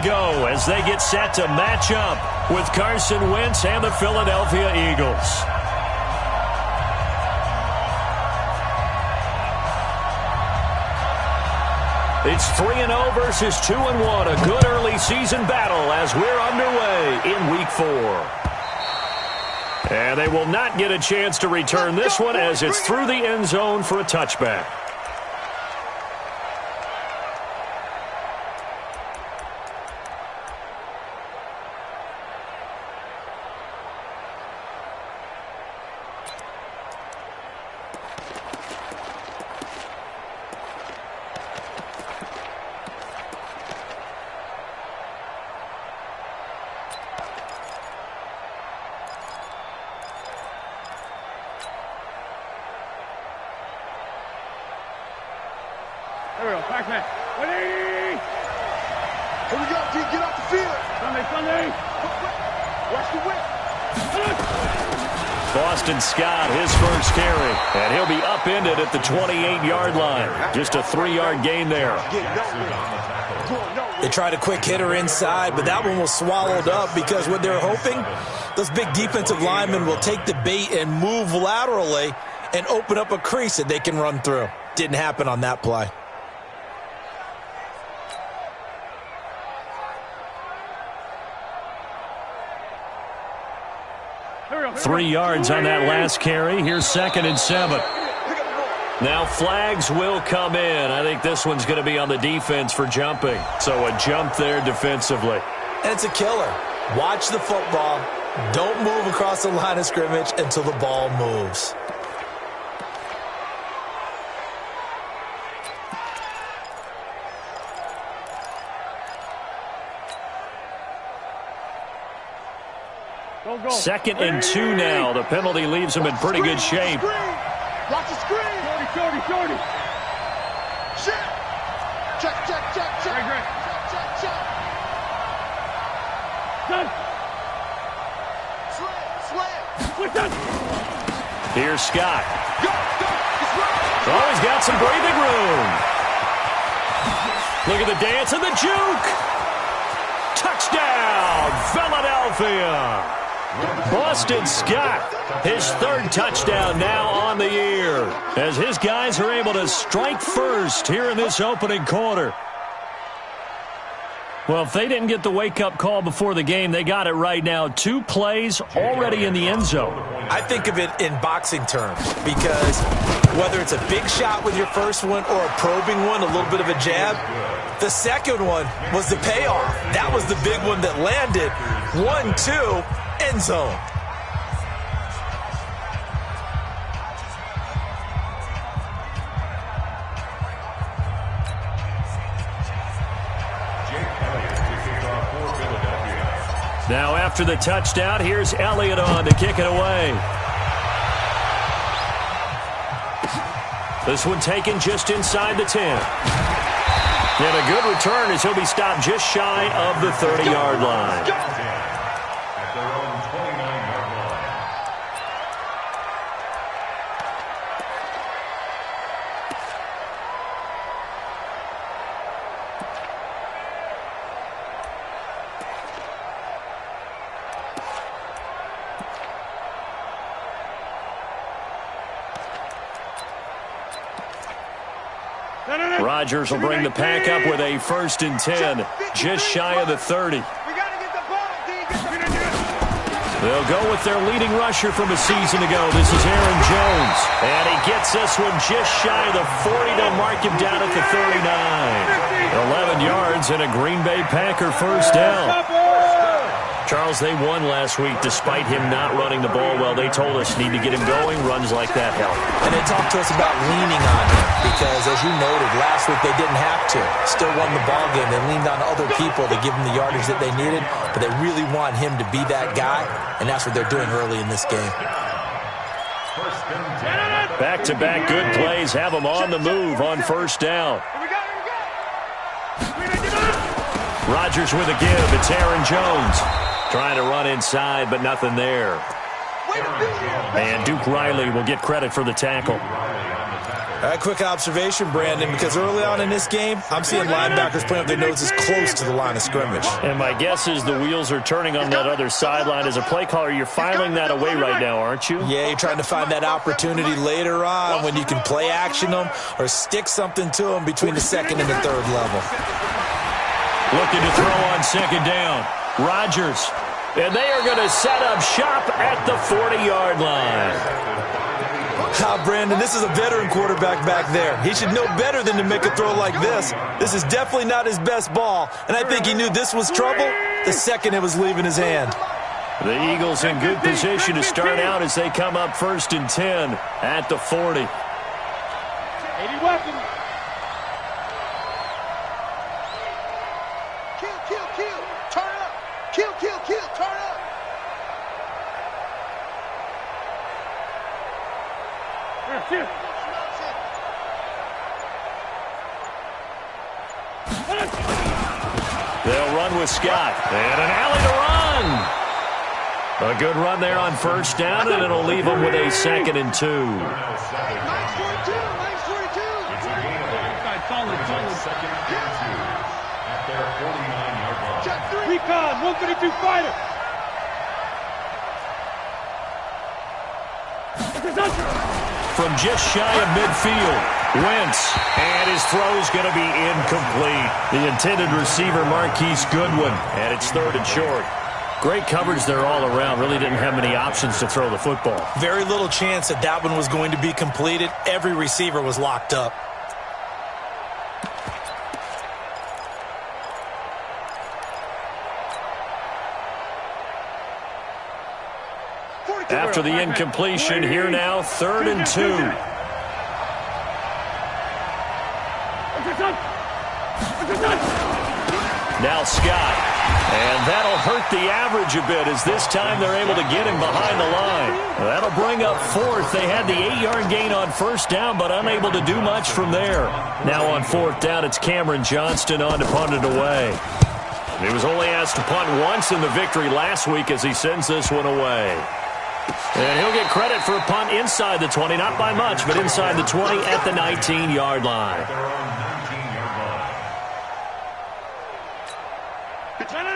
go as they get set to match up with Carson Wentz and the Philadelphia Eagles. It's 3-0 versus 2-1. A good early season battle as we're underway in Week 4. And they will not get a chance to return this one as it's through the end zone for a touchback. There we go, back man. 180! Here we go, D, get off the field. Sunday. Watch the whip. Boston Scott, his first carry, and he'll be upended at the 28-yard line. Just a 3-yard gain there. They tried a quick hitter inside, but that one was swallowed up because what they're hoping, those big defensive linemen will take the bait and move laterally and open up a crease that they can run through. Didn't happen on that play. 3 yards on that last carry. Here's 2nd and 7. Now flags will come in. I think this one's going to be on the defense for jumping. So a jump there defensively. And it's a killer. Watch the football. Don't move across the line of scrimmage until the ball moves. Go. 2nd and 2 now. The penalty leaves him in pretty good shape. Watch the screen. Shorty. Check. Great. Check. Done. Slam. We're done. Here's Scott. Go. It's right. Oh, he's got some breathing room. Look at the dance and the juke. Touchdown, Philadelphia. Boston Scott, his 3rd touchdown now on the year, as his guys are able to strike first here in this opening quarter. Well, if they didn't get the wake-up call before the game, they got it right now. 2 plays already in the end zone. I think of it in boxing terms because whether it's a big shot with your first one or a probing one, a little bit of a jab, the second one was the payoff. That was the big one that landed. 1-2, end zone. Now after the touchdown, here's Elliott on to kick it away. This one taken just inside the 10. And a good return as he'll be stopped just shy of the 30-yard line. Rodgers will bring the pack up with a 1st and 10, just shy of the 30. They'll go with their leading rusher from a season ago. This is Aaron Jones. And he gets this one just shy of the 40 to mark him down at the 39. 11 yards and a Green Bay Packer first down. Charles, they won last week despite him not running the ball well. They told us need to get him going. Runs like that help. And they talked to us about leaning on him because, as you noted, last week they didn't have to. Still won the ball game. They leaned on other people to give them the yardage that they needed, but they really want him to be that guy, and that's what they're doing early in this game. Back-to-back good plays have them on the move on first down. Rodgers with a give. It's Aaron Jones. Trying to run inside, but nothing there. And Duke Riley will get credit for the tackle. All right, quick observation, Brandon, because early on in this game, I'm seeing linebackers playing with their noses close to the line of scrimmage. And my guess is the wheels are turning on that other sideline. As a play caller, you're filing that away right now, aren't you? Yeah, you're trying to find that opportunity later on when you can play action them or stick something to them between the second and the third level. Looking to throw on second down. Rodgers. And they are going to set up shop at the 40-yard line. Brandon, this is a veteran quarterback back there. He should know better than to make a throw like this. This is definitely not his best ball, and I think he knew this was trouble the second it was leaving his hand. The Eagles in good position to start out as they come up 1st and 10 at the 40. 80 weapons. Kill. Turn up. Kill. Turn up. Here. They'll run with Scott. And an alley to run. A good run there on 1st down, and it'll leave them with a 2nd and 2. Nice 42. Recon, 132 fighter. From just shy of midfield, Wentz, and his throw's going to be incomplete. The intended receiver, Marquise Goodwin, and it's 3rd and short. Great coverage there all around. Really didn't have many options to throw the football. Very little chance that one was going to be completed. Every receiver was locked up. After the incompletion, here now, 3rd and 2. Now Scott. And that'll hurt the average a bit as this time they're able to get him behind the line. That'll bring up 4th. They had the 8-yard gain on 1st down, but unable to do much from there. Now on 4th down, it's Cameron Johnston on to punt it away. He was only asked to punt once in the victory last week as he sends this one away. And he'll get credit for a punt inside the 20, not by much, but inside the 20 at the 19-yard line.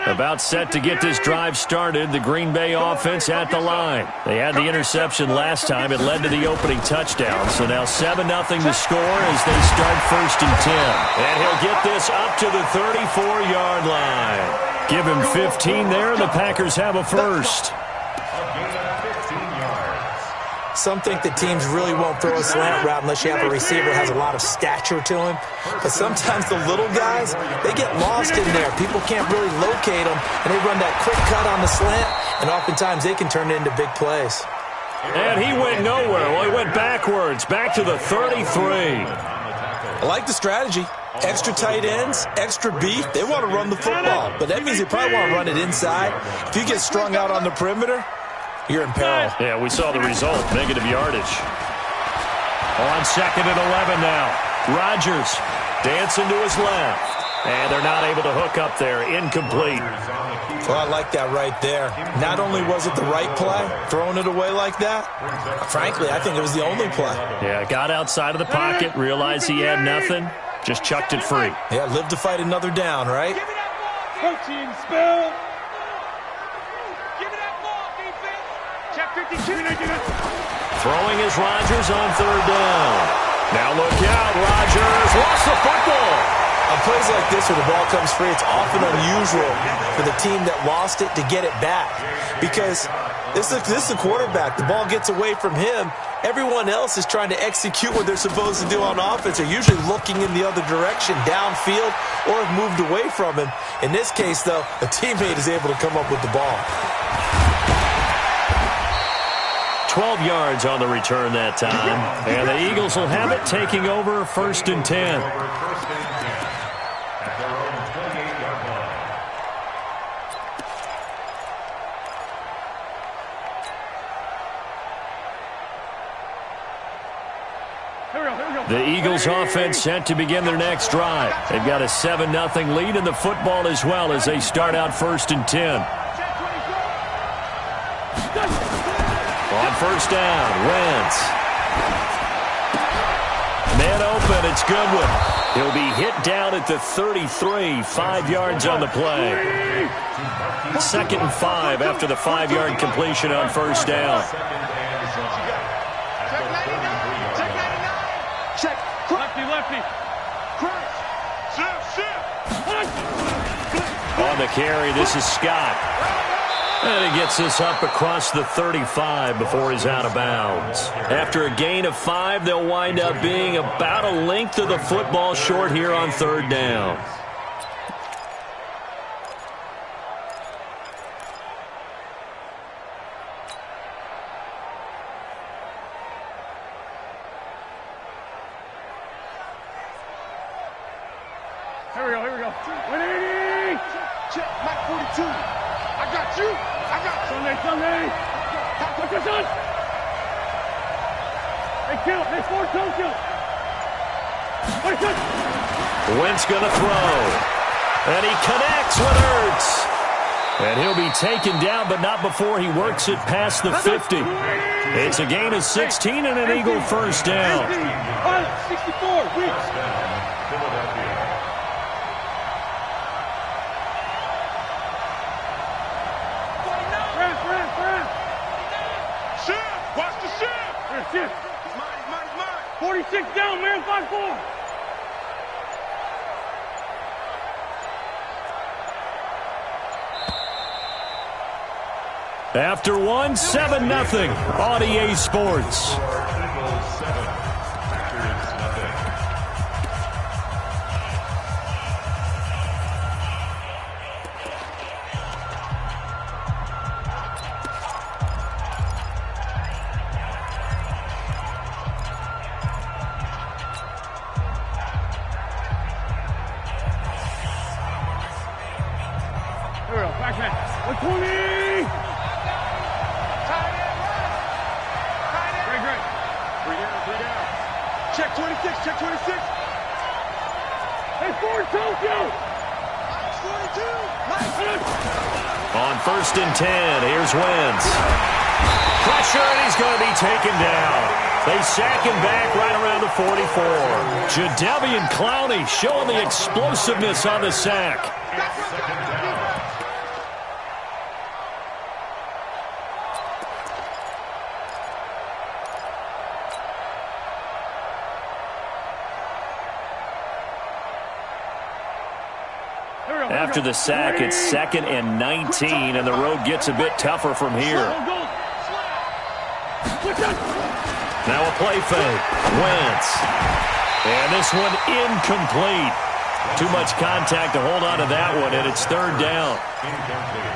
About set to get this drive started, the Green Bay offense at the line. They had the interception last time. It led to the opening touchdown. So now 7-0 to score as they start 1st and 10. And he'll get this up to the 34-yard line. Give him 15 there, and the Packers have a first. Some think that teams really won't throw a slant route unless you have a receiver that has a lot of stature to him. But sometimes the little guys, they get lost in there. People can't really locate them, and they run that quick cut on the slant, and oftentimes they can turn it into big plays. And he went nowhere. Well, he went backwards, back to the 33. I like the strategy. Extra tight ends, extra beef. They want to run the football, but that means they probably want to run it inside. If you get strung out on the perimeter, you're in peril. Yeah, we saw the result. Negative yardage. On 2nd and 11 now. Rodgers dancing to his left. And they're not able to hook up there. Incomplete. Well, I like that right there. Not only was it the right play, throwing it away like that, frankly, I think it was the only play. Yeah, got outside of the pocket, realized he had nothing, just chucked it free. Yeah, live to fight another down, right? Protein spill. Throwing is Rodgers on 3rd down. Now look out, Rodgers lost the football. On plays like this where the ball comes free, it's often unusual for the team that lost it to get it back. Because this is a quarterback. The ball gets away from him. Everyone else is trying to execute what they're supposed to do on offense. They're usually looking in the other direction, downfield, or have moved away from him. In this case, though, a teammate is able to come up with the ball. 12 yards on the return that time. And the Eagles will have it, taking over 1st and 10. The Eagles offense set to begin their next drive. They've got a 7-0 lead in the football as well as they start out 1st and 10. On 1st down, Wentz. Man open, it's Goodwin. He'll be hit down at the 33, 5 yards on the play. 2nd and 5 after the 5-yard completion on first down. Check. Lefty, lefty. On the carry, this is Scott. And he gets this up across the 35 before he's out of bounds. After a gain of 5, they'll wind up being about a length of the football short here on 3rd down. Here we go. 180! Check. Mike 42. I got you. Sunday. What's this on? Hey, kill. Hey, toe kill. What's this? Wentz going to throw. And he connects with Ertz. And he'll be taken down, but not before he works it past the 50. It's a gain of 16 and an Eagle first down. 64, Weeks. Watch the shift. Shift. Mine. 46 down, man. 5-4. After 1, 7-0 on EA Sports. Here we go. Back man. 120. Great. 3 down. Check 26. Hey, Ford Tokyo. 42. On 1st and 10, here's Wentz. Pressure, and he's going to be taken down. They sack him back right around the 44. Jadeveon Clowney showing the explosiveness on the sack. After the sack, it's 2nd and 19, and the road gets a bit tougher from here. Now a play fake. Wentz. And this one incomplete. Too much contact to hold on to that one, and it's 3rd down.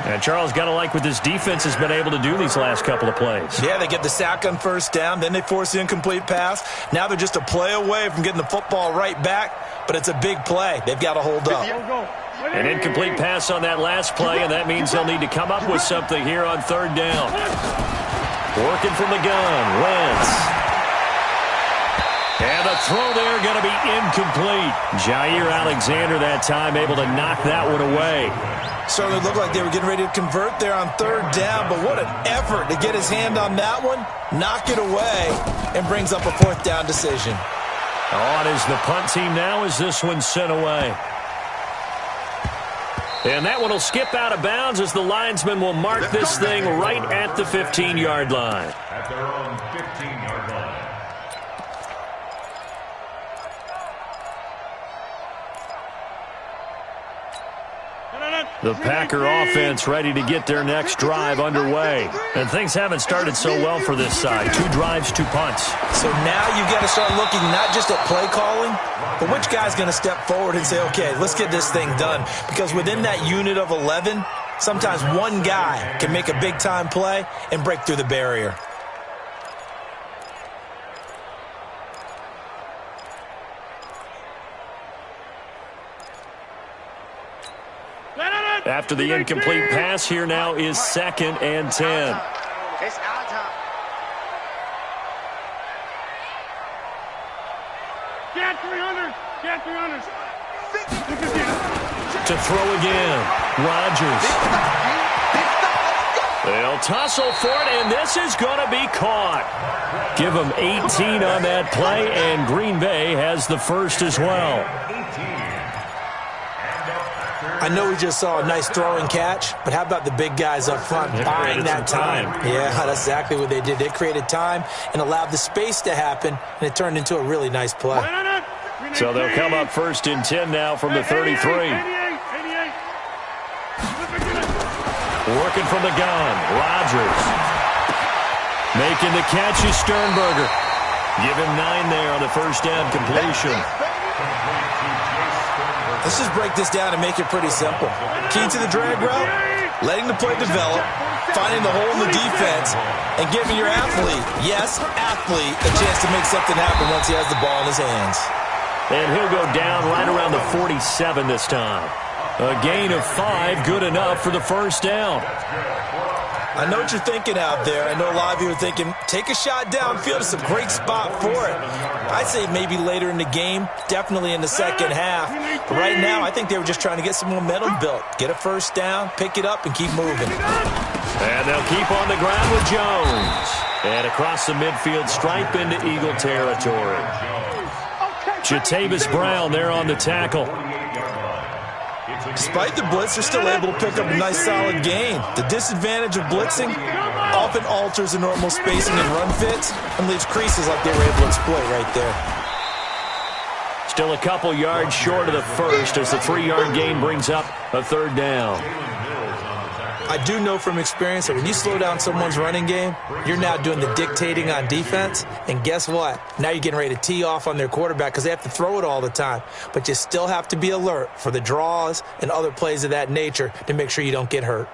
And Charles, got to like what this defense has been able to do these last couple of plays. Yeah, they get the sack on 1st down, then they force the incomplete pass. Now they're just a play away from getting the football right back, but it's a big play. They've got to hold up. An incomplete pass on that last play, and that means they'll need to come up with something here on 3rd down. Working from the gun, Wentz. And the throw there going to be incomplete. Jair Alexander that time able to knock that one away. Certainly looked like they were getting ready to convert there on 3rd down, but what an effort to get his hand on that one, knock it away, and brings up a 4th down decision. On is the punt team now as this one's sent away. And that one will skip out of bounds as the linesman will mark this thing right at the 15-yard line. At their own 15-yard line. The Packer offense ready to get their next drive underway. And things haven't started so well for this side. 2 drives, 2 punts. So now you've got to start looking not just at play calling, but which guy's going to step forward and say, okay, let's get this thing done. Because within that unit of 11, sometimes one guy can make a big-time play and break through the barrier. After the incomplete pass, here now is 2nd and 10. It's our time. Get 300. To throw again, Rodgers. They'll tussle for it, and this is going to be caught. Give them 18 on that play, and Green Bay has the first as well. I know we just saw a nice throwing catch, but how about the big guys up front buying that time? Yeah, that's exactly what they did. They created time and allowed the space to happen, and it turned into a really nice play. So they'll come up first and 10 now from the 33. Working from the gun, Rodgers. Making the catch is Sternberger. Give him 9 there on the first down completion. Let's just break this down and make it pretty simple. Key to the drag route, letting the play develop, finding the hole in the defense, and giving your athlete, yes, athlete, a chance to make something happen once he has the ball in his hands. And he'll go down right around the 47 this time. A gain of 5, good enough for the first down. I know what you're thinking out there. I know a lot of you are thinking, take a shot downfield. It's a great spot for it. I'd say maybe later in the game, definitely in the second half. But right now, I think they were just trying to get some momentum built. Get a first down, pick it up, and keep moving. And they'll keep on the ground with Jones. And across the midfield, stripe into Eagle territory. Jatavis Brown there on the tackle. Despite the blitz, they're still able to pick up a nice solid gain. The disadvantage of blitzing often alters the normal spacing and run fits and leaves creases like they were able to exploit right there. Still a couple yards short of the first as the 3-yard gain brings up a third down. I do know from experience that when you slow down someone's running game, you're now doing the dictating on defense. And guess what? Now you're getting ready to tee off on their quarterback because they have to throw it all the time. But you still have to be alert for the draws and other plays of that nature to make sure you don't get hurt.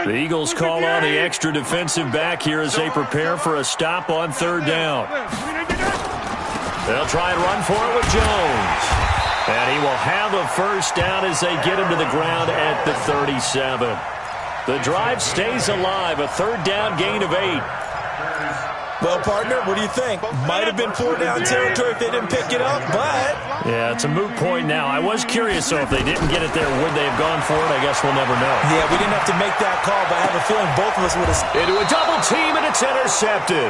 The Eagles call on the extra defensive back here as they prepare for a stop on third down. They'll try and run for it with Jones. And he will have a first down as they get him to the ground at the 37. The drive stays alive, a third down gain of 8. Well, partner, what do you think? Might have been 4-down territory if they didn't pick it up, but... Yeah, it's a moot point now. I was curious, so if they didn't get it there, would they have gone for it? I guess we'll never know. Yeah, we didn't have to make that call, but I have a feeling both of us would have... Into a double team, and it's intercepted.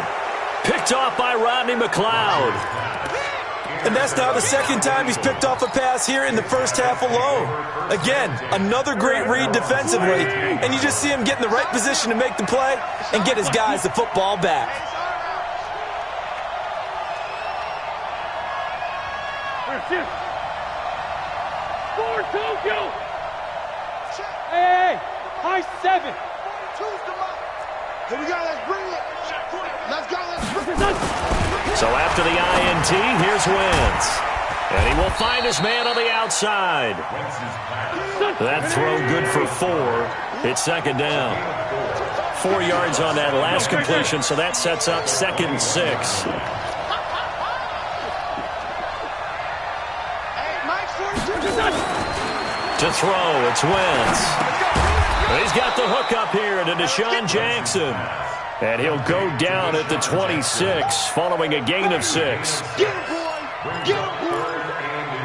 Picked off by Rodney McLeod. And that's now the second time he's picked off a pass here in the first half alone. Again, another great read defensively, and you just see him get in the right position to make the play and get his guys the football back. Score, Tokyo! Hey, high 7. Here we go, let's bring it. Let's go, let's bring it. So after the INT, here's Wentz. And he will find his man on the outside. That throw good for 4. It's second down. 4 yards on that last completion, so that sets up 2nd and 6. To throw, it's Wentz. He's got the hook up here to Deshaun Jackson. And he'll go down at the 26, following a gain of 6.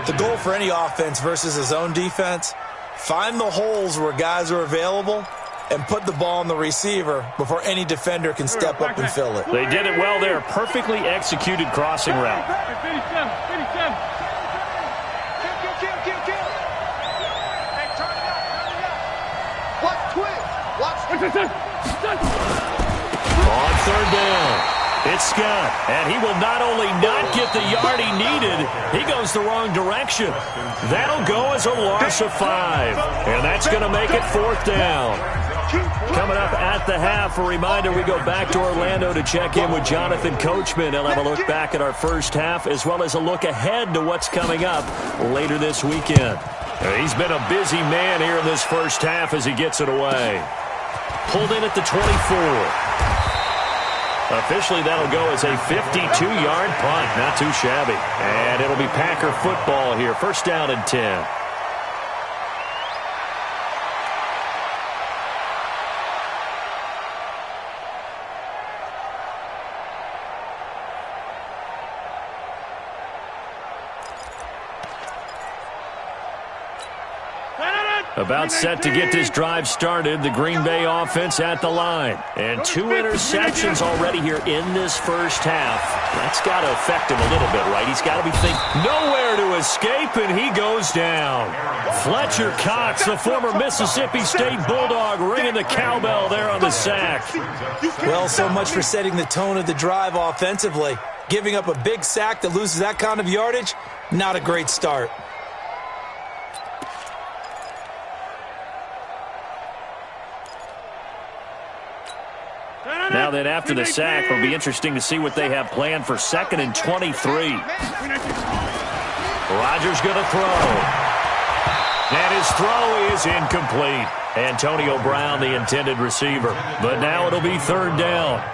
The goal for any offense versus his own defense, find the holes where guys are available and put the ball on the receiver before any defender can step up and fill it. They did it well there. Perfectly executed crossing route. On third down, It's Scott, and he will not only not get the yard he needed, he goes the wrong direction. That'll go as a loss of 5, and that's going to make it 4th down. Coming up at the half, a reminder, we go back to Orlando to check in with Jonathan Coachman. He'll have a look back at our first half as well as a look ahead to what's coming up later this weekend. He's been a busy man here in this first half as he gets it away. Pulled in at the 24. Officially, that'll go as a 52-yard punt. Not too shabby. And it'll be Packer football here. 1st down and 10. About set to get this drive started. The Green Bay offense at the line. And 2 interceptions already here in this first half. That's got to affect him a little bit, right? He's got to be thinking nowhere to escape, and he goes down. Fletcher Cox, the former Mississippi State Bulldog, ringing the cowbell there on the sack. Well, so much for setting the tone of the drive offensively. Giving up a big sack that loses that kind of yardage, not a great start. Now then, after the sack, it'll be interesting to see what they have planned for 2nd and 23. Rodgers going to throw. And his throw is incomplete. Antonio Brown, the intended receiver. But now it'll be 3rd down.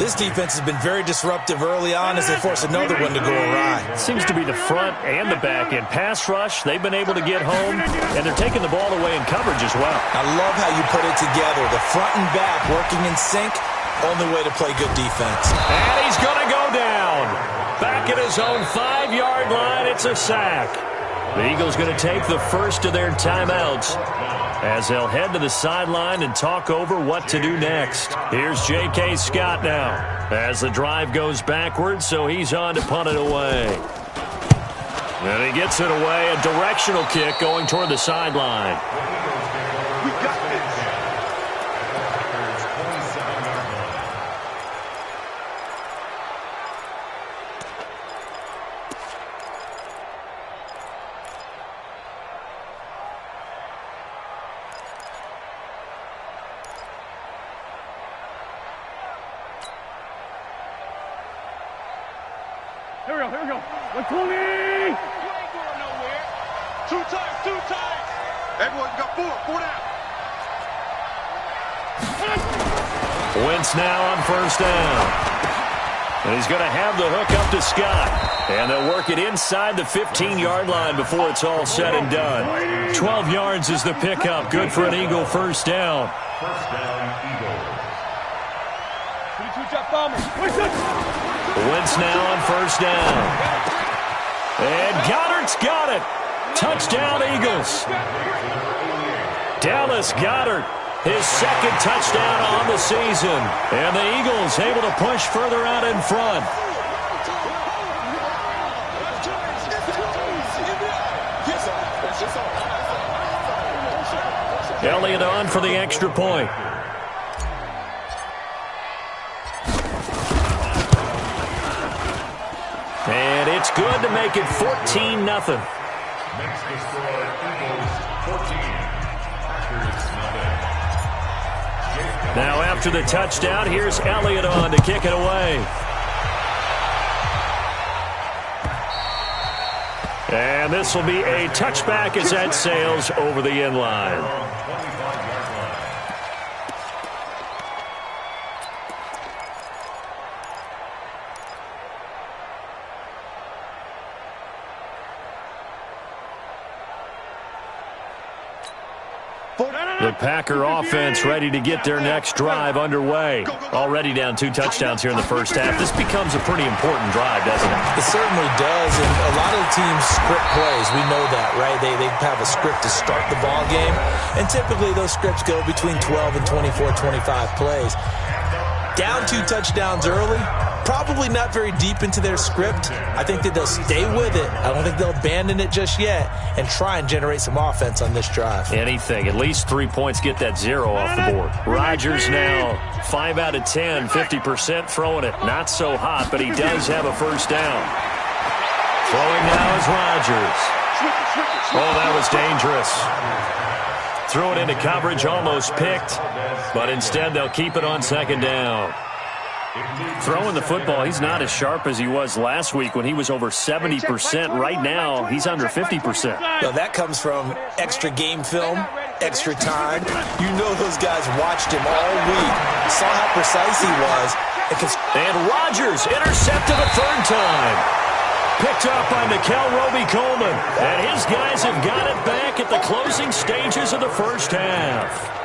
This defense has been very disruptive early on as they force another one to go awry. Seems to be the front and the back end. Pass rush, they've been able to get home, and they're taking the ball away in coverage as well. I love how you put it together. The front and back working in sync. Only way to play good defense. And he's going to go down. Back at his own 5-yard line, it's a sack. The Eagles going to take the first of their timeouts as they'll head to the sideline and talk over what to do next. Here's J.K. Scott now as the drive goes backwards, so he's on to punt it away. And he gets it away, a directional kick going toward the sideline. We got this. Here we go. 120! You ain't going nowhere. 2 times. Everyone got 4 down. Wentz now on 1st down. And he's going to have the hook up to Scott. And they'll work it inside the 15-yard line before it's all said and done. 12 yards is the pickup. Good for an Eagle 1st down. 1st down, Eagles. 22 bomber. Wentz now on 1st down. And Goddard's got it. Touchdown, Eagles. Dallas Goedert, his 2nd touchdown on the season. And the Eagles able to push further out in front. Elliott on for the extra point. And it's good to make it 14-0. Makes the score Eagles 14. Packers nothing. Now after the touchdown, here's Elliott on to kick it away. And this will be a touchback as that sails over the end line. The Packer offense ready to get their next drive underway. Already down 2 touchdowns here in the first half. This becomes a pretty important drive, doesn't it? It certainly does, and a lot of the teams script plays. We know that, right? They have a script to start the ball game, and typically those scripts go between 12 and 24, 25 plays. Down 2 touchdowns early, Probably not very deep into their script. I think that they'll stay with it. I don't think they'll abandon it just yet and try and generate some offense on this drive. Anything. At least 3 points, get that 0 off the board. Rodgers now 5 out of 10, 50% throwing it. Not so hot, but he does have a first down. Throwing now is Rodgers. Oh, that was dangerous. Threw it into coverage, almost picked, but instead they'll keep it on second down. Throwing the football, he's not as sharp as he was last week when he was over 70%. Right now, he's under 50%. Well, that comes from extra game film, extra time. You know those guys watched him all week, saw how precise he was. And Rodgers intercepted a third time. Picked up by Nickel Roby-Coleman. And his guys have got it back at the closing stages of the first half.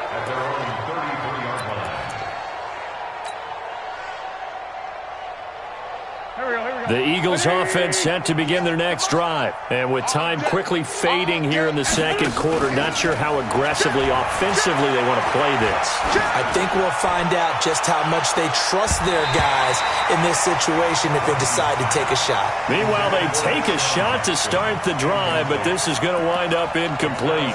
The Eagles offense set to begin their next drive. And with time quickly fading here in the second quarter, not sure how aggressively, offensively they want to play this. I think we'll find out just how much they trust their guys in this situation if they decide to take a shot. Meanwhile, they take a shot to start the drive, but this is going to wind up incomplete.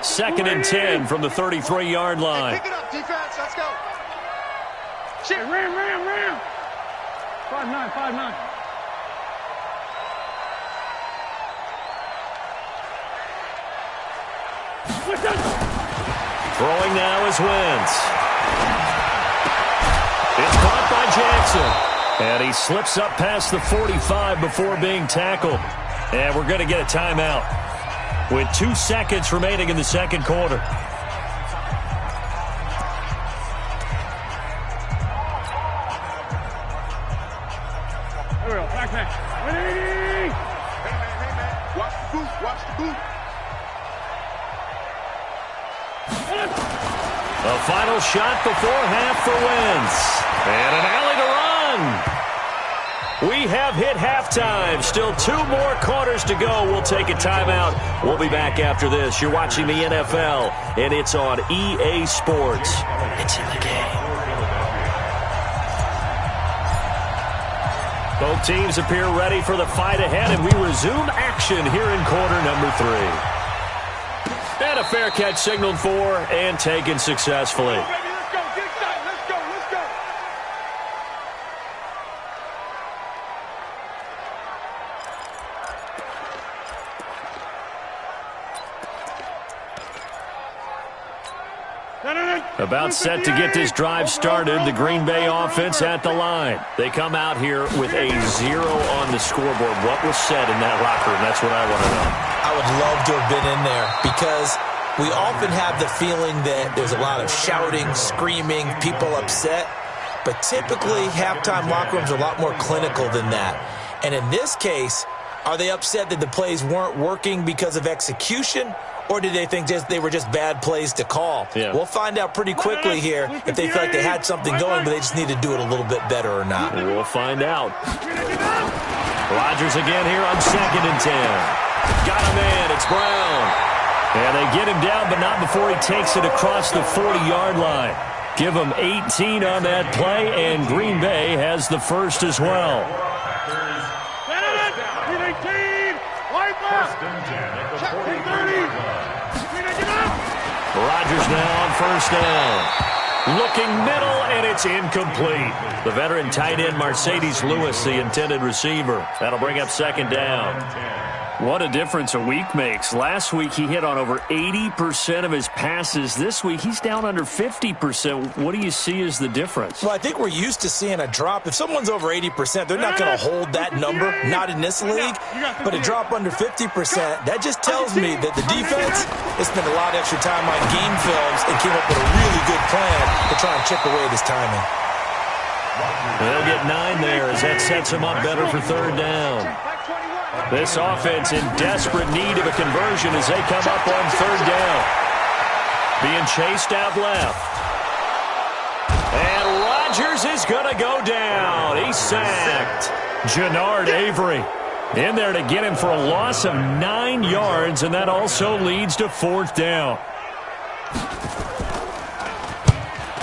Second and 10 from the 33-yard line. Hey, pick it up, defense. Let's go. Shit, ram. 5-9. Throwing now is Wentz. It's caught by Jackson. And he slips up past the 45 before being tackled. And we're going to get a timeout with 2 seconds remaining in the second quarter. There we go. Back. Hey, man. Watch the boot. The final shot before half for Wentz. And an alley to run. We have hit halftime. Still 2 more quarters to go. We'll take a timeout. We'll be back after this. You're watching the NFL, and it's on EA Sports. It's in the game. Both teams appear ready for the fight ahead, and we resume action here in quarter number 3. And a fair catch signaled for and taken successfully. Let's go. Get excited. Let's go. About set to get this drive started, the Green Bay offense at the line. They come out here with a 0 on the scoreboard. What was said in that locker room? That's what I want to know. I would love to have been in there because we often have the feeling that there's a lot of shouting, screaming, people upset. But typically, halftime locker rooms are a lot more clinical than that. And in this case, are they upset that the plays weren't working because of execution? Or did they think they were just bad plays to call? Yeah. We'll find out pretty quickly here if they feel like they had something going, but they just need to do it a little bit better or not. We'll find out. Rodgers again here on second and 10. Got a man. It's Brown. And they get him down, but not before he takes it across the 40-yard line. Give him 18 on that play, and Green Bay has the first as well. Rodgers now on first down. Looking middle, and it's incomplete. The veteran tight end Mercedes Lewis, the intended receiver. That'll bring up second down. What a difference a week makes. Last week he hit on over 80% of his passes. This week he's down under 50%. What do you see as the difference? Well, I think we're used to seeing a drop. If someone's over 80%, they're not going to hold that number, not in this league. But a drop under 50%, that just tells me that the defense has spent a lot of extra time on game films and came up with a really good plan to try and chip away this timing. They'll get 9 there as that sets them up better for third down. This offense in desperate need of a conversion as they come up on third down. Being chased out left. And Rodgers is going to go down. He's sacked. Jannard Avery. In there to get him for a loss of 9 yards, and that also leads to 4th down.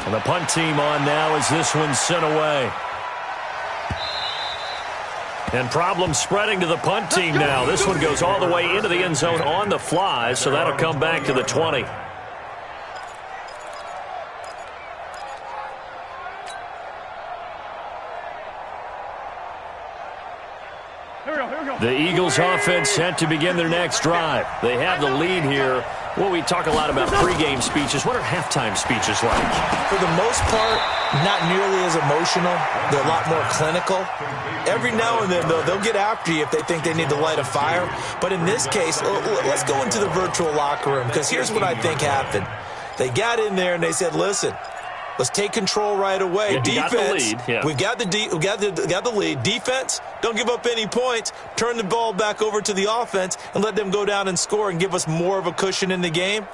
And the punt team on now as this one's sent away. And problems spreading to the punt team now. This one goes all the way into the end zone on the fly, so that'll come back to the 20. The Eagles offense set to begin their next drive. They have the lead here. Well, we talk a lot about pregame speeches. What are halftime speeches like? For the most part, not nearly as emotional. They're a lot more clinical. Every now and then, though, they'll get after you if they think they need to light a fire. But in this case, let's go into the virtual locker room, because here's what I think happened. They got in there and they said, listen, let's take control right away. Defense, we've got the lead. Defense, don't give up any points. Turn the ball back over to the offense and let them go down and score and give us more of a cushion in the game.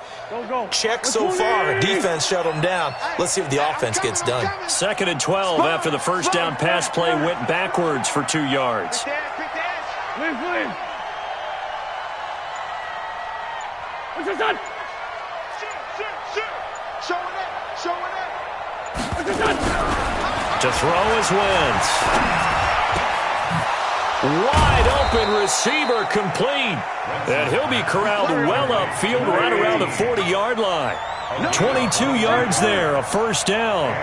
Check so far. Defense shut them down. Let's see if the offense gets done. 2nd and 12 after the first down pass play went backwards for 2 yards. What's this done? To throw is Wentz. Wide open receiver complete. And he'll be corralled well upfield right around the 40-yard line. 22 yards there, a 1st down.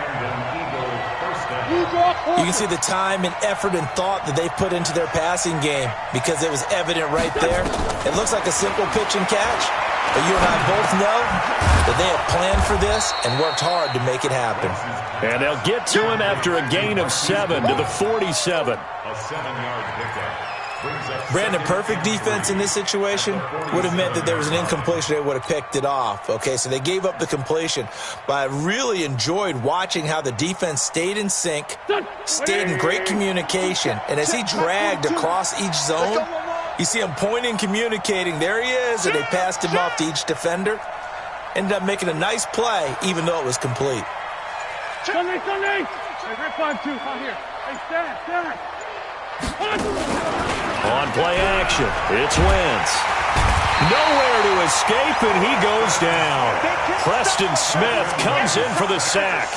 You can see the time and effort and thought that they put into their passing game, because it was evident right there. It looks like a simple pitch and catch, but you and I both know that they have planned for this and worked hard to make it happen. And they'll get to him after a gain of 7 to the 47. A 7-yard pickup. Brandon, perfect defense in this situation would have meant that there was an incompletion. They would have picked it off. Okay, so they gave up the completion. But I really enjoyed watching how the defense stayed in sync, stayed in great communication. And as he dragged across each zone, you see him pointing, communicating. There he is, and they passed him off to each defender. Ended up making a nice play, even though it was complete. Sunday! Hey, rip 5-2, out here. Hey, stand! On play action, it's Wentz. Nowhere to escape, and he goes down. Preston Smith comes in for the sack.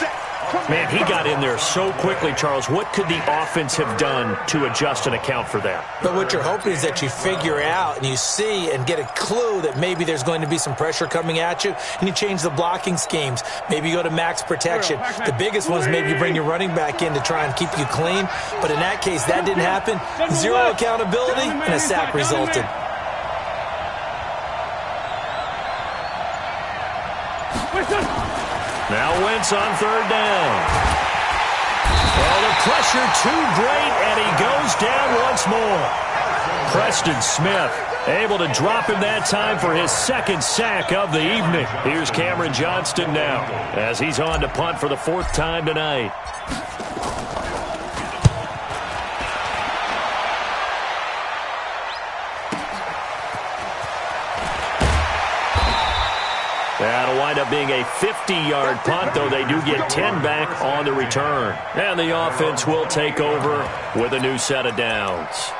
Man, he got in there so quickly, Charles. What could the offense have done to adjust and account for that? But what you're hoping is that you figure out and you see and get a clue that maybe there's going to be some pressure coming at you, and you change the blocking schemes. Maybe you go to max protection. The biggest one is maybe you bring your running back in to try and keep you clean. But in that case, that didn't happen. Zero accountability, and a sack resulted. Now Wentz on 3rd down. Well, the pressure too great, and he goes down once more. Preston Smith able to drop him that time for his 2nd sack of the evening. Here's Cameron Johnston now as he's on to punt for the 4th time tonight. That'll wind up being a 50-yard punt, though they do get 10 back on the return. And the offense will take over with a new set of downs.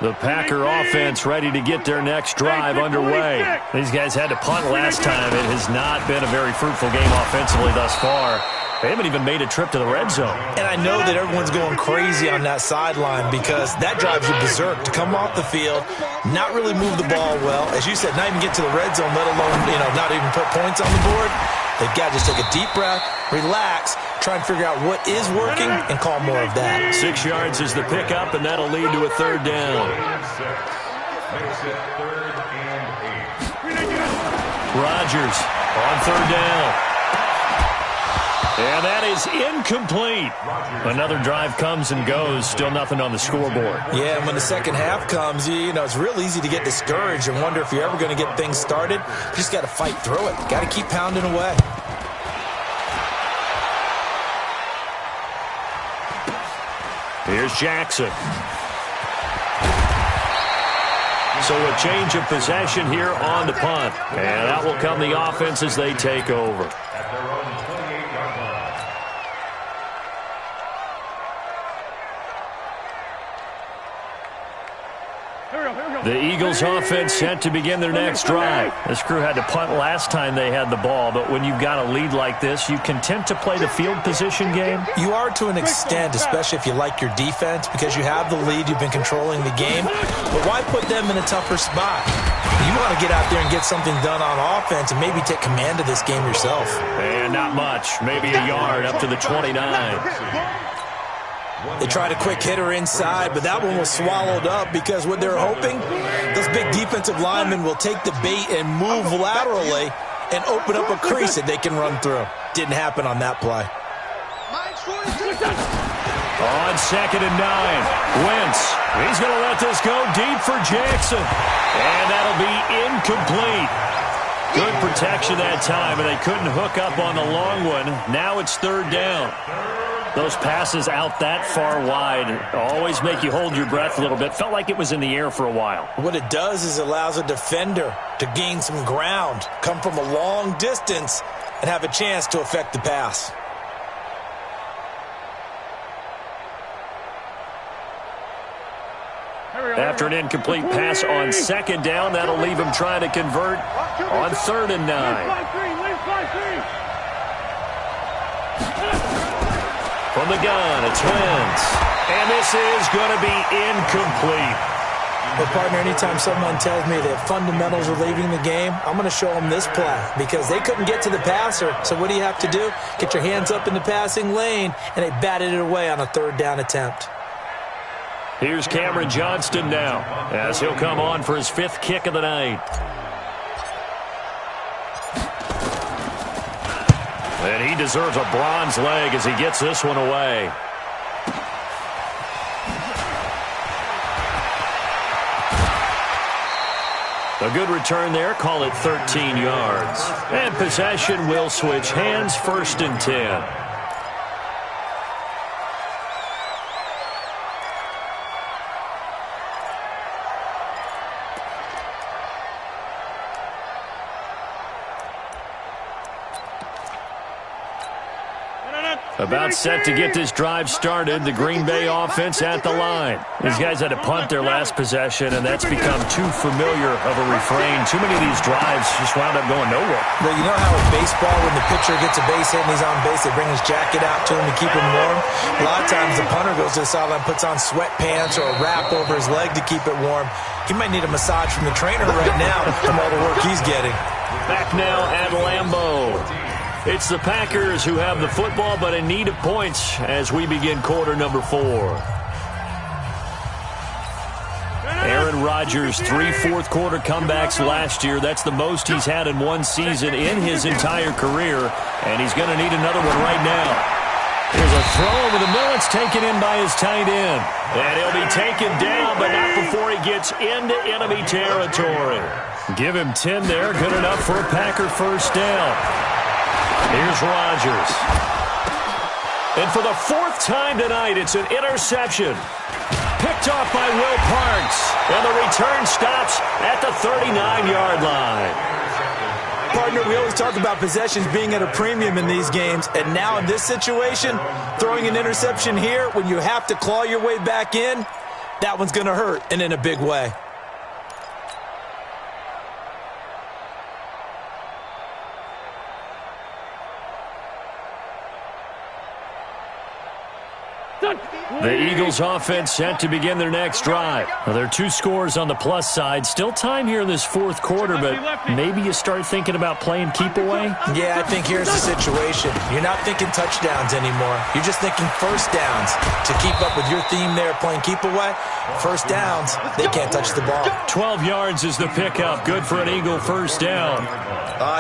The Packer offense ready to get their next drive underway. These guys had to punt last time. It has not been a very fruitful game offensively thus far. They haven't even made a trip to the red zone. And I know that everyone's going crazy on that sideline because that drives you berserk to come off the field, not really move the ball well. As you said, not even get to the red zone, let alone, not even put points on the board. They've got to just take a deep breath, relax, try and figure out what is working, and call more of that. 6 yards is the pickup, and that'll lead to a 3rd down. Makes it 3rd and 8. Rodgers on 3rd down. And that is incomplete. Another drive comes and goes. Still nothing on the scoreboard. Yeah, and when the second half comes, it's real easy to get discouraged and wonder if you're ever going to get things started. You just got to fight through it. Got to keep pounding away. Here's Jackson. So a change of possession here on the punt. And that will come the offense as they take over. At their own 28-yard line. The Eagles offense set to begin their next drive. This crew had to punt last time they had the ball, but when you've got a lead like this, you content to play the field position game? You are to an extent, especially if you like your defense, because you have the lead, you've been controlling the game. But why put them in a tougher spot? You want to get out there and get something done on offense and maybe take command of this game yourself. And not much, maybe a yard up to the 29. They tried a quick hitter inside, but that one was swallowed up because what they're hoping, those big defensive linemen will take the bait and move laterally and open up a crease that they can run through. Didn't happen on that play. On 2nd and 9, Wentz. He's going to let this go deep for Jackson. And that'll be incomplete. Good protection that time, and they couldn't hook up on the long one. Now it's 3rd down. Those passes out that far wide always make you hold your breath a little bit. Felt like it was in the air for a while. What it does is it allows a defender to gain some ground, come from a long distance, and have a chance to affect the pass. After an incomplete pass on 2nd down, that'll leave him trying to convert on 3rd and 9. From the gun, it's Wentz. And this is going to be incomplete. Well, partner, anytime someone tells me that fundamentals are leaving the game, I'm going to show them this play because they couldn't get to the passer. So what do you have to do? Get your hands up in the passing lane, and they batted it away on a 3rd down attempt. Here's Cameron Johnston now as he'll come on for his 5th kick of the night. And he deserves a bronze leg as he gets this one away. A good return there. Call it 13 yards. And possession will switch hands. 1st and 10. About set to get this drive started. The Green Bay offense at the line. These guys had to punt their last possession, and that's become too familiar of a refrain. Too many of these drives just wound up going nowhere. Well, you know how with baseball, when the pitcher gets a base hit and he's on base, they bring his jacket out to him to keep him warm? A lot of times the punter goes to the sideline, puts on sweatpants or a wrap over his leg to keep it warm. He might need a massage from the trainer right now from all the work he's getting. Back now at Lambeau. It's the Packers who have the football, but in need of points as we begin quarter number 4. Aaron Rodgers, 3 fourth-quarter comebacks last year. That's the most he's had in one season in his entire career, and he's going to need another one right now. Here's a throw over the middle. It's taken in by his tight end. And he'll be taken down, but not before he gets into enemy territory. Give him 10 there. Good enough for a Packer 1st down. Here's Rodgers. And for the 4th time tonight, it's an interception. Picked off by Will Parks. And the return stops at the 39-yard line. Partner, we always talk about possessions being at a premium in these games. And now in this situation, throwing an interception here when you have to claw your way back in, that one's going to hurt, and in a big way. The Eagles offense set to begin their next drive. Well, there are 2 scores on the plus side. Still time here in this 4th quarter, but maybe you start thinking about playing keep away? Yeah, I think here's the situation. You're not thinking touchdowns anymore. You're just thinking 1st downs. To keep up with your theme there, playing keep away, 1st downs, they can't touch the ball. 12 yards is the pickup. Good for an Eagle 1st down.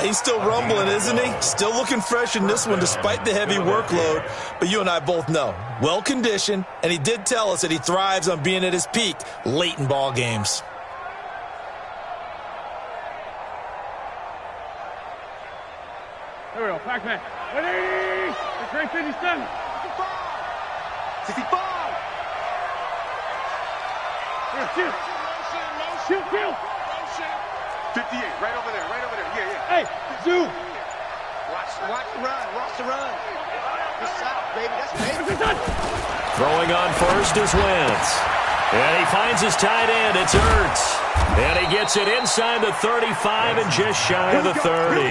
He's still rumbling, isn't he? Still looking fresh in this one despite the heavy workload. But you and I both know, well-conditioned, and he did tell us that he thrives on being at his peak late in ball games. There we go, back man. Ready? It's right 57. 65. Here, shoot. 58, right over there, yeah. Hey, Zoo. Watch the run. Good shot, baby, that's baby. Throwing on first is Wentz. And he finds his tight end. It's Ertz. And he gets it inside the 35 and just shy of the 30.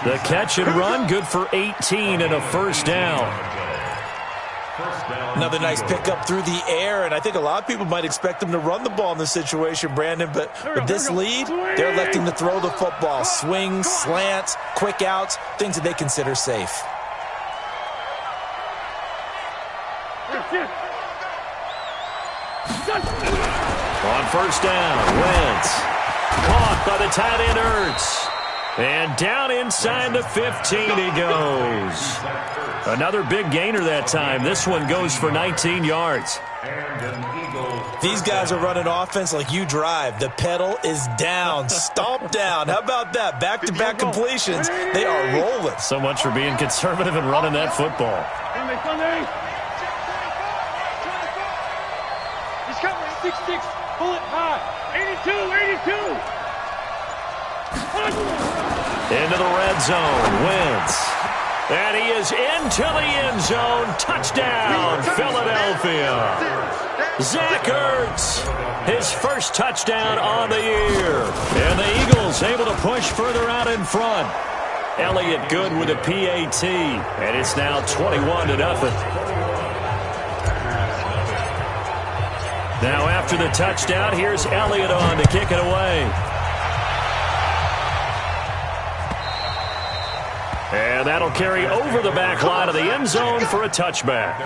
The catch and run, good for 18 and a first down. Another nice pickup through the air, and I think a lot of people might expect them to run the ball in this situation, Brandon, but with this lead, they're electing to throw the football. Swings, slants, quick outs, things that they consider safe. On first down, Wentz. Caught by the tight end, Ertz. And down inside the 15 he goes. Another big gainer that time. This one goes for 19 yards. These guys are running offense like you drive. The pedal is down, stomp down. How about that? Back-to-back completions. They are rolling. So much for being conservative and running that football. He's coming. 6-6. Pull it high. 82. Into the red zone. Wentz. And he is into the end zone. Touchdown, Philadelphia. Zach Ertz, his first touchdown on the year. And the Eagles able to push further out in front. Elliott good with a PAT. And it's now 21-0. Now after the touchdown, here's Elliott on to kick it away. And that'll carry over the back line of the end zone for a touchback.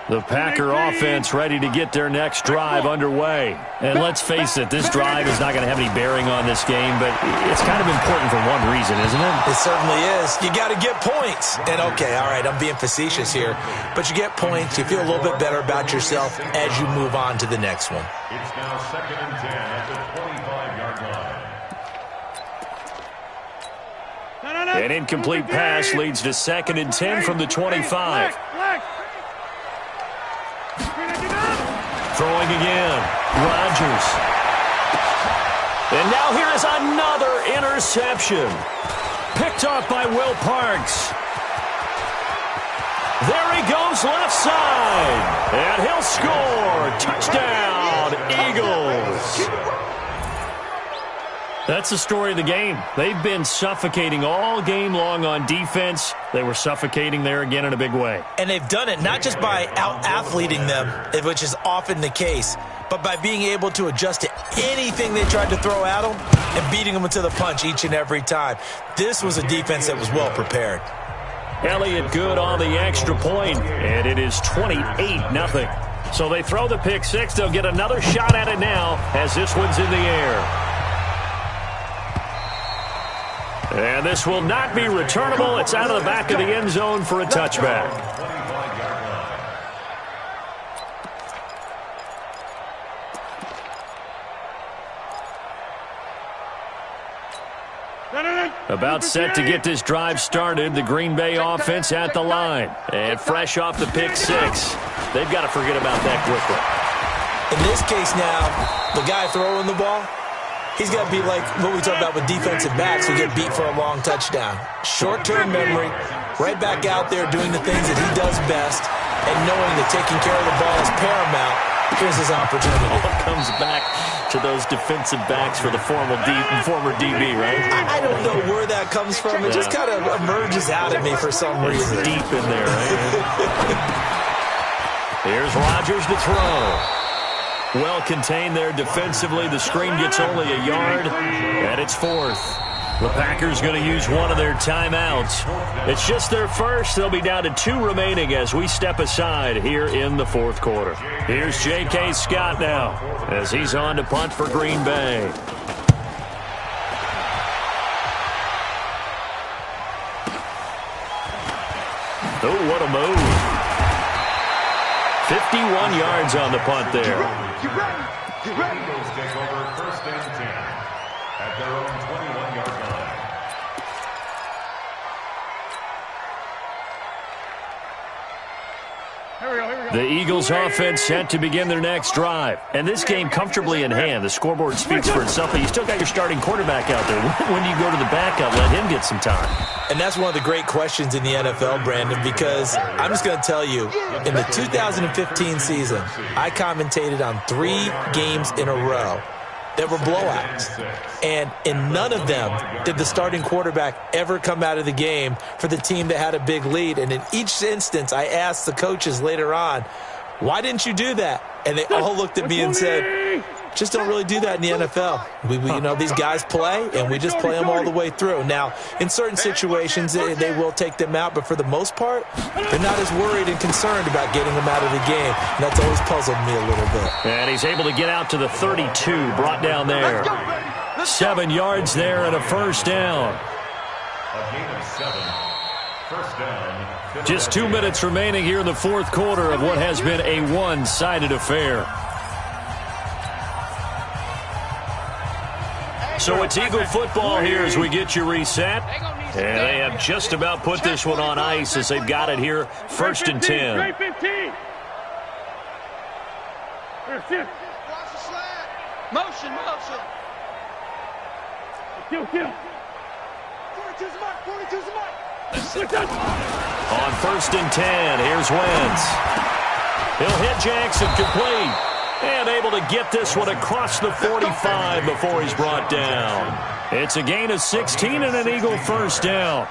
The Packer offense ready to get their next drive underway. And let's face it, this drive is not going to have any bearing on this game, but it's kind of important for one reason, isn't it? It certainly is. You got to get points. And okay, all right, I'm being facetious here, but you get points, you feel a little bit better about yourself as you move on to the next one. It's now 2nd and 10 at the 25-yard line. An incomplete pass leads to 2nd and 10 from the 25. Throwing again, Rodgers. And now here is another interception. Picked off by Will Parks. There he goes left side. And he'll score. Touchdown, Eagles. That's the story of the game. They've been suffocating all game long on defense. They were suffocating there again in a big way. And they've done it not just by out-athleting them, which is often the case, but by being able to adjust to anything they tried to throw at them and beating them to the punch each and every time. This was a defense that was well prepared. Elliott good on the extra point, and it is 28-0. So they throw the pick six. They'll get another shot at it now as this one's in the air. And this will not be returnable. It's out of the back of the end zone for a touchback. About set to get this drive started. The Green Bay offense at the line. And fresh off the pick six. They've got to forget about that quickly. In this case now, the guy throwing the ball, he's got to be like what we talk about with defensive backs who get beat for a long touchdown. Short-term memory, right back out there doing the things that he does best, and knowing that taking care of the ball is paramount. Here's his opportunity. All comes back to those defensive backs for the former DB, right? I don't know where that comes from. It just kind of emerges out at me for some reason. It's deep in there, right? Here's Rodgers to throw. Well contained there defensively. The screen gets only a yard, and it's 4th. The Packers going to use one of their timeouts. It's just their first. They'll be down to 2 remaining as we step aside here in the 4th quarter. Here's J.K. Scott now as he's on to punt for Green Bay. Oh, what a move. 51 yards on the punt there. Eagles take over 1st and 10 at their own 21-yard line. Here we go. The Eagles offense set to begin their next drive. And this game comfortably in hand. The scoreboard speaks for itself, but you still got your starting quarterback out there. When do you go to the backup, let him get some time? And that's one of the great questions in the NFL, Brandon, because I'm just going to tell you, in the 2015 season, I commentated on 3 games in a row that were blowouts. And in none of them did the starting quarterback ever come out of the game for the team that had a big lead. And in each instance, I asked the coaches later on, why didn't you do that? And they all looked at me and said, just don't really do that in the NFL. We these guys play, and we just play them all the way through. Now, in certain situations, they will take them out, but for the most part, they're not as worried and concerned about getting them out of the game. And that's always puzzled me a little bit. And he's able to get out to the 32, brought down there. 7 yards there and a first down. A gain of 7. First down. Just 2 minutes remaining here in the fourth quarter of what has been a one-sided affair. So it's Eagle football here as we get you reset. And they have just about put this one on ice as they've got it here, 1st and 10. Great 15. Motion. Kill. 42's the mark. On 1st and 10, here's Wentz. He'll hit Jackson complete. And able to get this one across the 45 before he's brought down. It's a gain of 16 and an Eagle first down.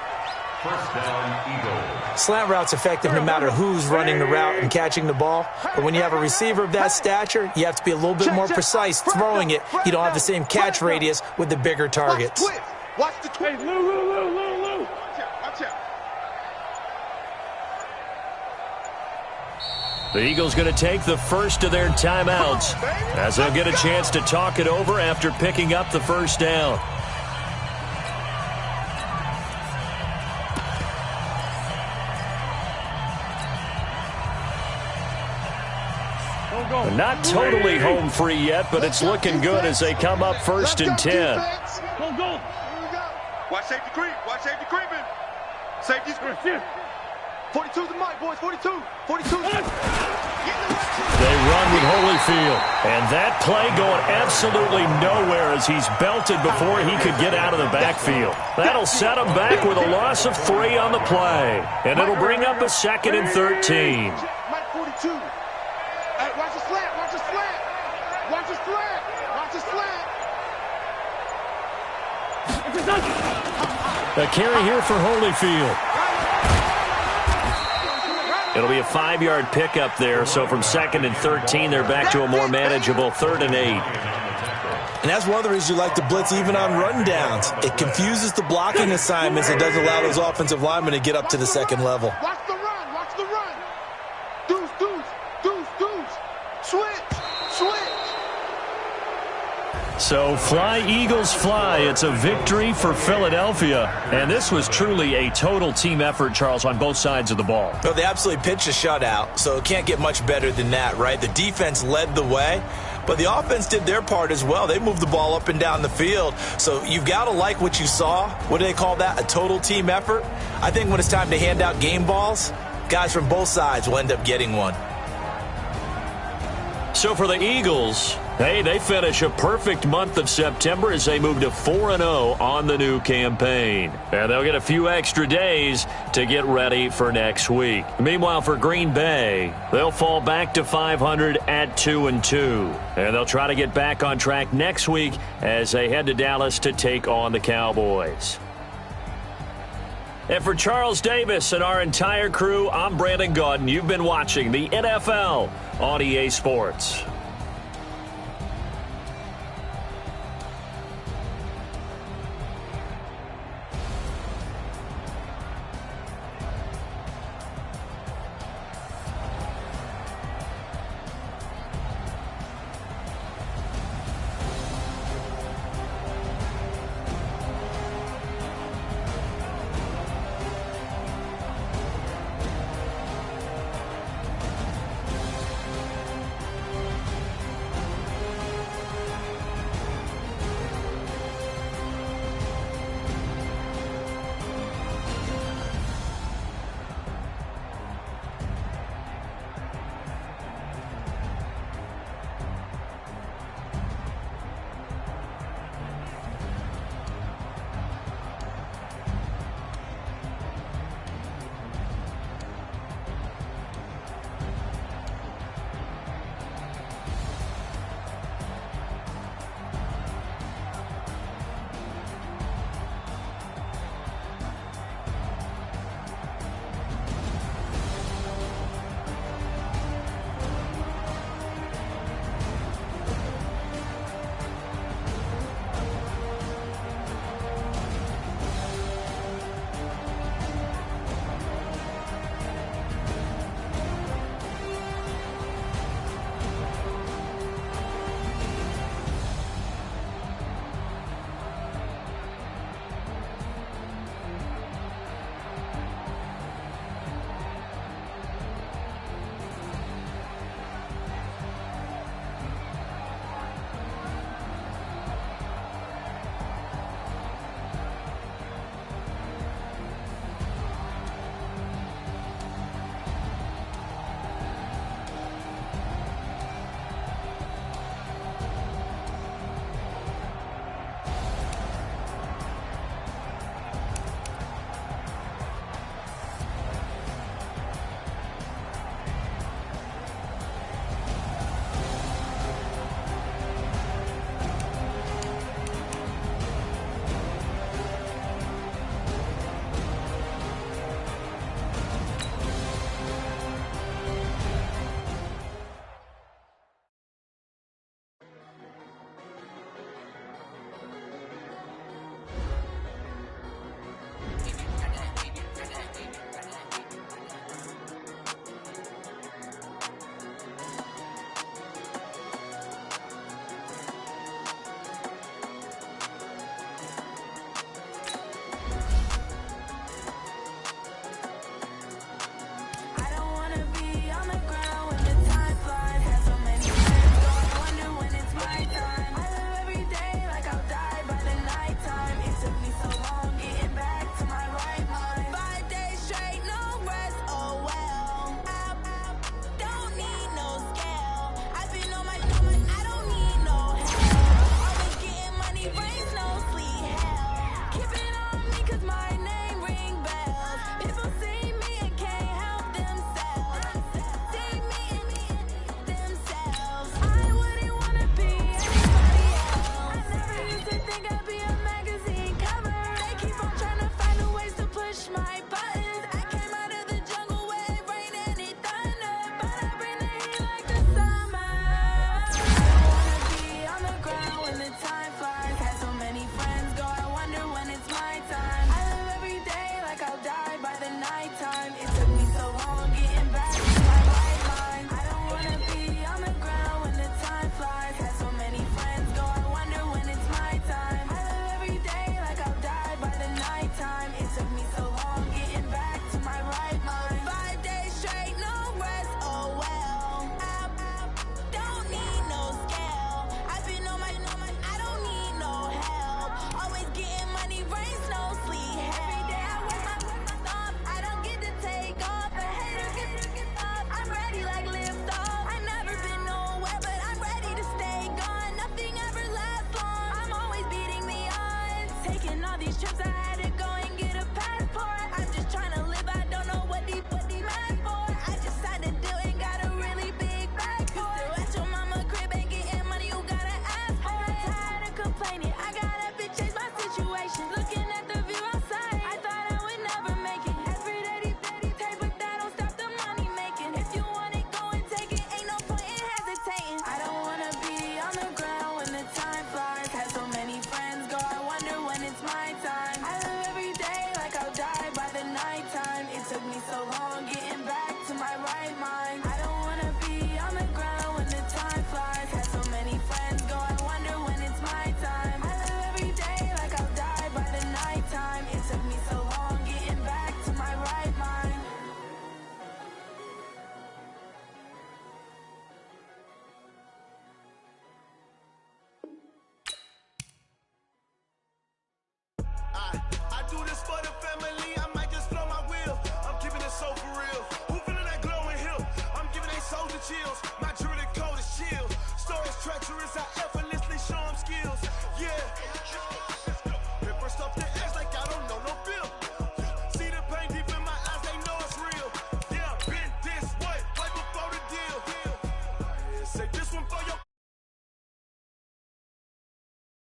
First down, Eagle. Slant route's effective no matter who's running the route and catching the ball. But when you have a receiver of that stature, you have to be a little bit more precise throwing it. You don't have the same catch radius with the bigger targets. Watch the twist. Hey, Lou. Watch out. The Eagles going to take the first of their timeouts as they'll get a chance to talk it over after picking up the first down. Not totally home free yet, but it's looking good as they come up 1st and 10. Go. Watch safety creeping. Safety's creeping. 42's the mic, boys. 42. They run with Holyfield. And that play going absolutely nowhere as he's belted before he could get out of the backfield. That'll set him back with a loss of 3 on the play. And it'll bring up a 2nd and 13. Mike 42. Hey, watch the slant. A carry here for Holyfield. It'll be a 5-yard pickup there, so from 2nd and 13, they're back to a more manageable 3rd and 8. And that's one of the reasons you like to blitz even on rundowns. It confuses the blocking assignments. It doesn't allow those offensive linemen to get up to the second level. Watch the run. Deuce. Switch. So fly, Eagles, fly. It's a victory for Philadelphia. And this was truly a total team effort, Charles, on both sides of the ball. Well, they absolutely pitched a shutout, so it can't get much better than that, right? The defense led the way, but the offense did their part as well. They moved the ball up and down the field. So you've got to like what you saw. What do they call that? A total team effort? I think when it's time to hand out game balls, guys from both sides will end up getting one. So for the Eagles, they finish a perfect month of September as they move to 4-0 on the new campaign. And they'll get a few extra days to get ready for next week. Meanwhile, for Green Bay, they'll fall back to 500 at 2-2. And they'll try to get back on track next week as they head to Dallas to take on the Cowboys. And for Charles Davis and our entire crew, I'm Brandon Gaudin. You've been watching the NFL on EA Sports. all these trips I had to go